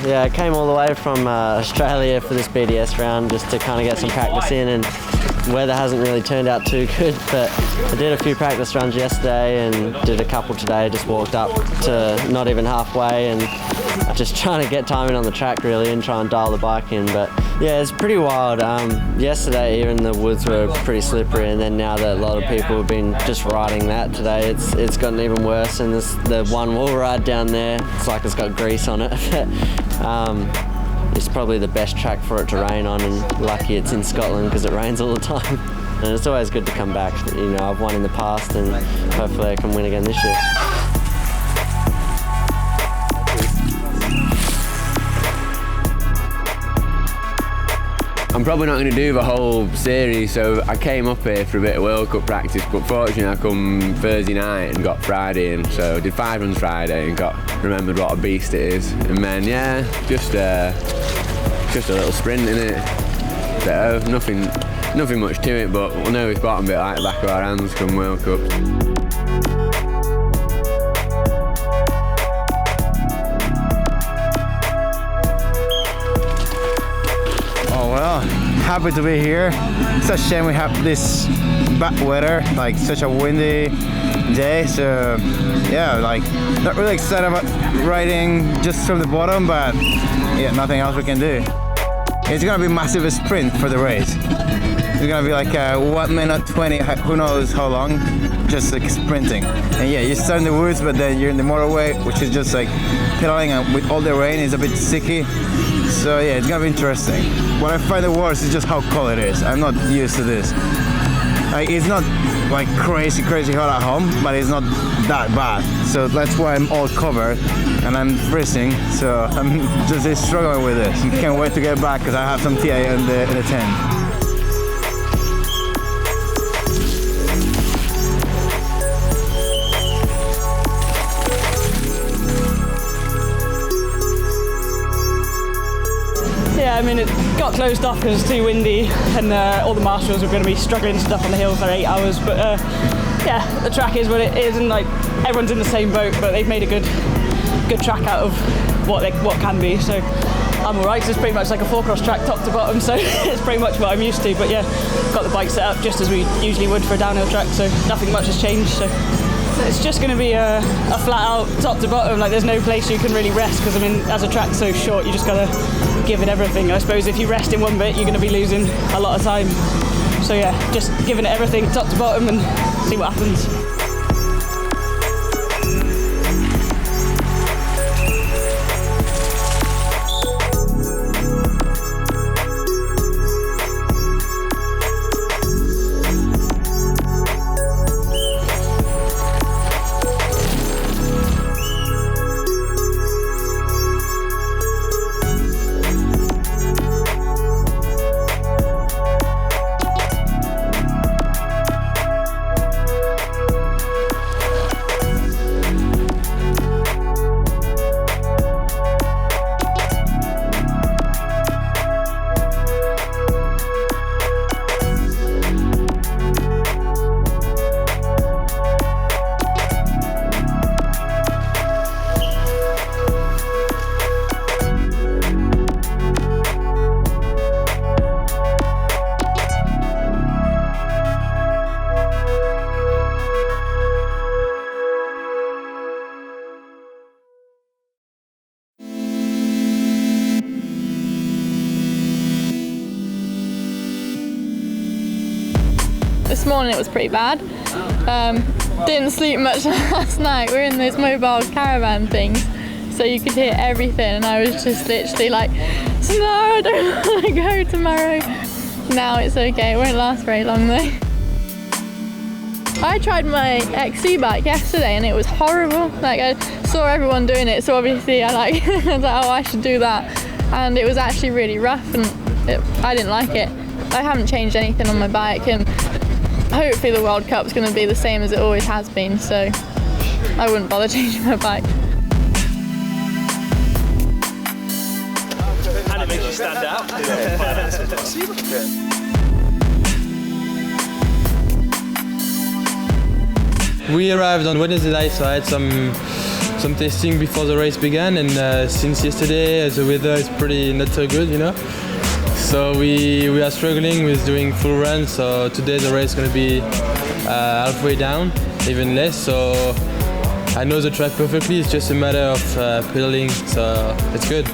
Yeah, I came all the way from Australia for this BDS round just to kind of get some practice in, and weather hasn't really turned out too good, but I did a few practice runs yesterday and did a couple today, just walked up to not even halfway and just trying to get timing on the track really and try and dial the bike in. But yeah, it's pretty wild. Yesterday even the woods were pretty slippery, and then now that a lot of people have been just riding that today, it's gotten even worse, and the one wall ride down there, it's like it's got grease on it. It's probably the best track for it to rain on, and lucky it's in Scotland because it rains all the time. And it's always good to come back. You know, I've won in the past and hopefully I can win again this year. I'm probably not going to do the whole series, so I came up here for a bit of World Cup practice, but fortunately I come Thursday night and got Friday in, so I did 5 runs Friday and remembered what a beast it is. And then yeah, just a little sprint in it. Nothing much to it, but we'll know it's bottom bit like the back of our hands come World Cup. Happy to be here. It's a shame we have this bad weather, like such a windy day, so yeah, like not really excited about riding just from the bottom, but yeah, nothing else we can do. It's gonna be massive sprint for the race. It's gonna be like 1 minute 20, who knows how long, just like sprinting. And yeah, you start in the woods, but then you're in the motorway, which is just like pedaling, and with all the rain, it's a bit sticky. So yeah, it's gonna be interesting. What I find the worst is just how cold it is. I'm not used to this. Like, it's not like crazy hot at home, but it's not that bad. So that's why I'm all covered and I'm freezing. So I'm just struggling with this. Can't wait to get back because I have some tea in the tent. Yeah, I mean, it got closed off because it's too windy, and all the marshals were going to be struggling stuff on the hill for 8 hours. But yeah, the track is what it is, and like everyone's in the same boat. But they've made a good track out of what can be. So I'm all right. It's pretty much like a 4-cross track, top to bottom. So it's pretty much what I'm used to. But yeah, got the bike set up just as we usually would for a downhill track. So nothing much has changed. So it's just going to be a flat out top to bottom. Like there's no place you can really rest because I mean, as a track's so short, you just gotta give it everything. I suppose if you rest in one bit, you're going to be losing a lot of time. So yeah, just giving it everything top to bottom and see what happens. This morning it was pretty bad. Didn't sleep much last night. We're in those mobile caravan things, so you could hear everything, and I was just literally like, no, I don't want to go tomorrow. Now it's okay, it won't last very long though. I tried my XC bike yesterday and it was horrible. Like I saw everyone doing it, so obviously I was like, oh, I should do that. And it was actually really rough, and I didn't like it. I haven't changed anything on my bike, and hopefully the World Cup's going to be the same as it always has been, so I wouldn't bother changing my bike. And it makes you stand out. We arrived on Wednesday night, so I had some testing before the race began, and since yesterday the weather is pretty not so good, you know. So we are struggling with doing full runs. So today the race is going to be halfway down, even less. So I know the track perfectly. It's just a matter of pedaling, so it's good.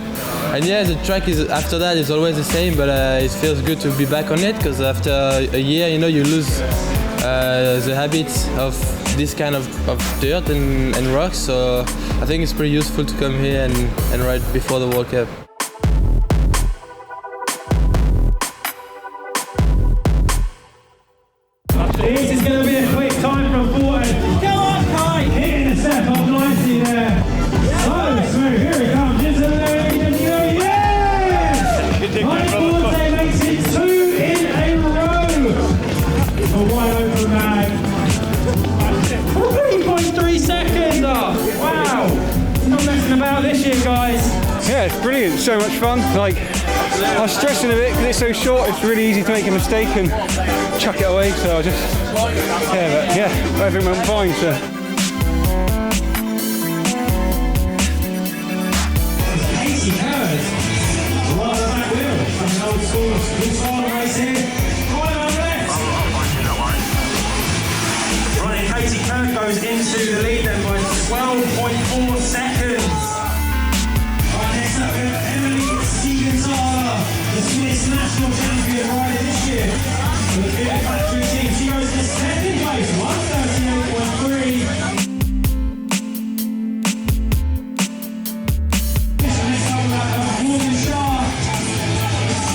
And yeah, the track is after that is always the same, but it feels good to be back on it because after a year, you know, you lose the habits of this kind of dirt and rocks. So I think it's pretty useful to come here and ride before the World Cup. This is going to be a quick time from Fleye. Go on, Kai! Hitting a step up nicely there. So smooth, here it comes. Into the yes! Fleye makes it 2 in a row. A wide open bag. 3.3 seconds. Oh, wow. Not messing about this year, guys. Yeah, it's brilliant. So much fun. Like, I was stressing a bit because it's so short. It's really easy to make a mistake and chuck it away. So I just, everything went fine. So. Casey Hurd, right on the back wheel. From the old school race here. Right on the left. Right, Casey Hurd goes into the lead then by 12.4 seconds. Next up, Emily Siegenthaler, the Swiss national champion rider this year for the Fiat Factory team. She goes to second place, 138.3. Next up, Morgan Shaw.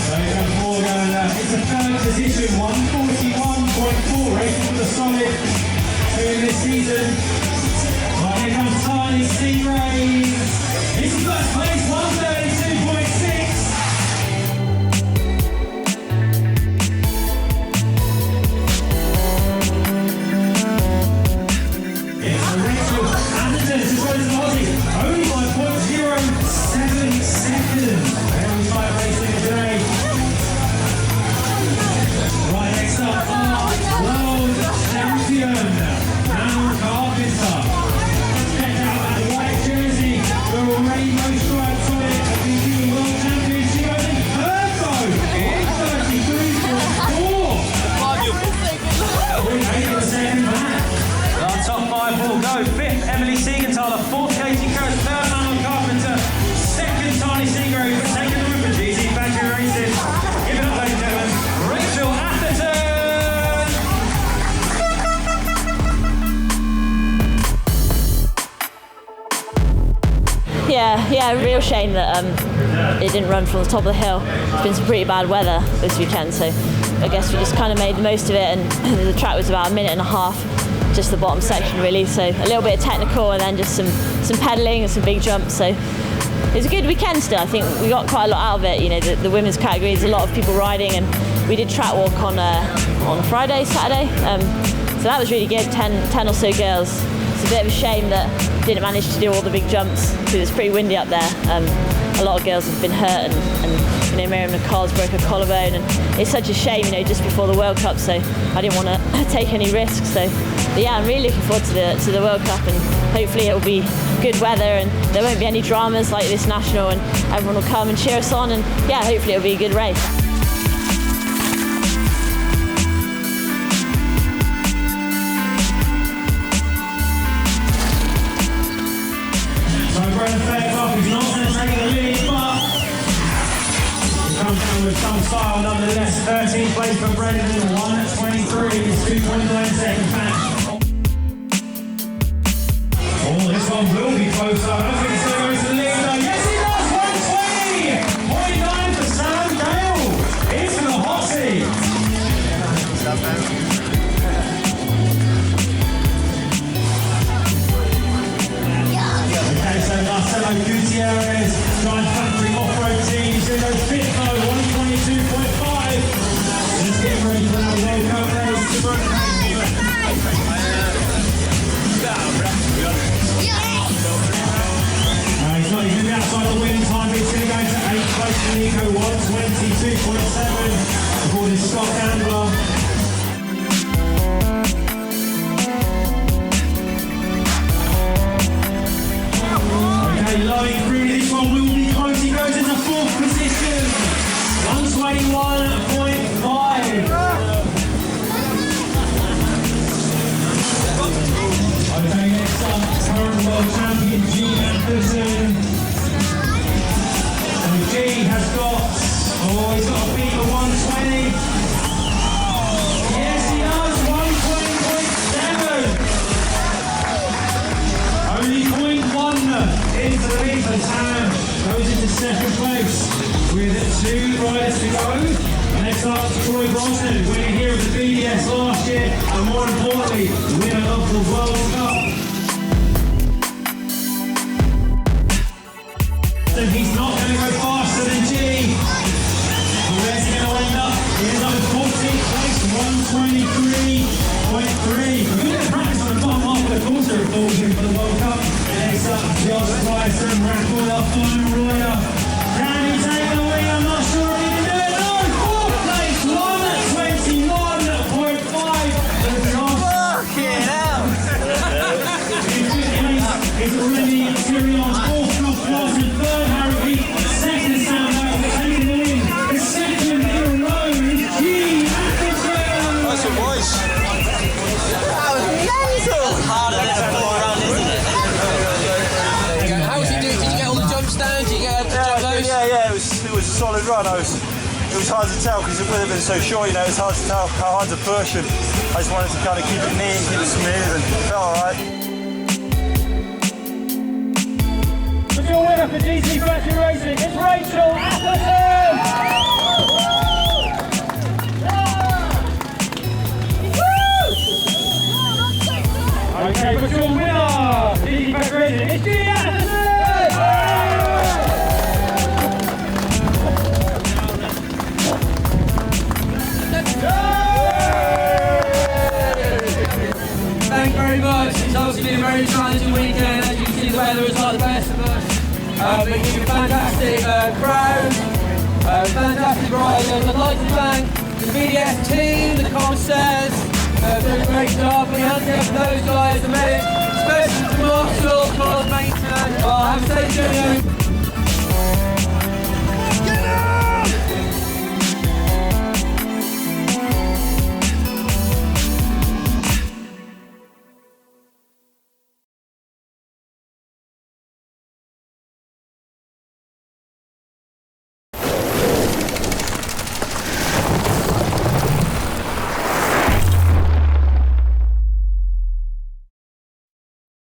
So here comes Morgan. It's a third position, 141.4, racing for the solid 2 in this season. Right, here comes Tiny Seagraves. It's first place, 132.6. It's Rachel Anderson, as well as Aussie, only by 0.07 seconds. Very tight racing today. Right, next up, our world champion, Anna Carpenter. Check out that white jersey. The rainbow stripes on it, the BDS World Champion. She goes in third though, in 33.4. We're taking the second back. Our top 5 will go. 5th, Emily Siegenthaler. 4th, Katie Coates. 3rd, Alan Carpenter. 2nd, Tiny Seagrave. Taking the win for GC Factory Racing. Give it up, ladies and gentlemen, Rachel Atherton. Yeah, real shame that it didn't run from the top of the hill. It's been some pretty bad weather this weekend, so I guess we just kind of made the most of it, and the track was about 1.5 minutes, just the bottom section really, so a little bit of technical and then just some pedalling and some big jumps, so it was a good weekend still. I think we got quite a lot out of it. You know, the women's category, there's a lot of people riding, and we did track walk on Friday, Saturday, so that was really good, 10 or so girls. It's a bit of a shame that didn't manage to do all the big jumps because it's pretty windy up there. A lot of girls have been hurt, and you know, Miriam Nicole's broke her collarbone, and it's such a shame, you know, just before the World Cup. So I didn't want to take any risks. So, but yeah, I'm really looking forward to the World Cup, and hopefully it will be good weather, and there won't be any dramas like this national, and everyone will come and cheer us on, and yeah, hopefully it'll be a good race. With some style, nonetheless. 13th place for Brendan, 1:23, 2.9 seconds back. Oh, this one will be close. I don't think it's going to go to the lead though. Yes, it does! 1:20.9 for Sam Gale. It's for the hot seat. Okay, so Marcelo Gutierrez, Giant Factory Off-Road Team. He's in those 5th though, 1:22.5. Let's get ready for that World Cup race. He's not even outside the winning time, but he's going to go to 8th place for Nico, 1:22.7. According to Scott Gambler. 2 riders to go. Next up, Troy Brosnan, winner here of the BDS last year, and more importantly, winner of the World Cup. And he's not going to go faster than G. Where's he going to end up? He ends up in 14th place, 123.3. A good bit of practice on the bottom half of the quarter of Fulton for the World Cup. Next up, Josh Bryson, Raffle, our final rider. Can he take the win? I'm not sure if he can do it. No, 4th place, 121.5. Fucking hell! It's already Tyrion's 4th Cup class and 3rd Harry Heat, 2nd Sam Howell, taking the win. The 2nd in a row is geebeebee. That's a voice. That was mental! That's harder than a 4-round, isn't it? How was he doing? Did you get all the jump stands? Did you get the jump those? Yeah, it was a solid run. It was hard to tell because it would have been so short, you know, it's hard to tell how hard to push, and I just wanted to kind of keep it neat and keep it smooth, and it felt alright. But your winner for DC Factory Racing is Rachel Atherton! Okay, but your winner, DC Factory Racing, is Julie Atherton! Thank you very much. It's obviously been a very challenging weekend. As you can see, the weather is not the best of us. But it's a fantastic crowd, fantastic riders. I'd like to thank the BDS team, the commissars, doing a great job. We had to get those guys, the medics, especially to Marshall, for maintenance. Have a safe journey.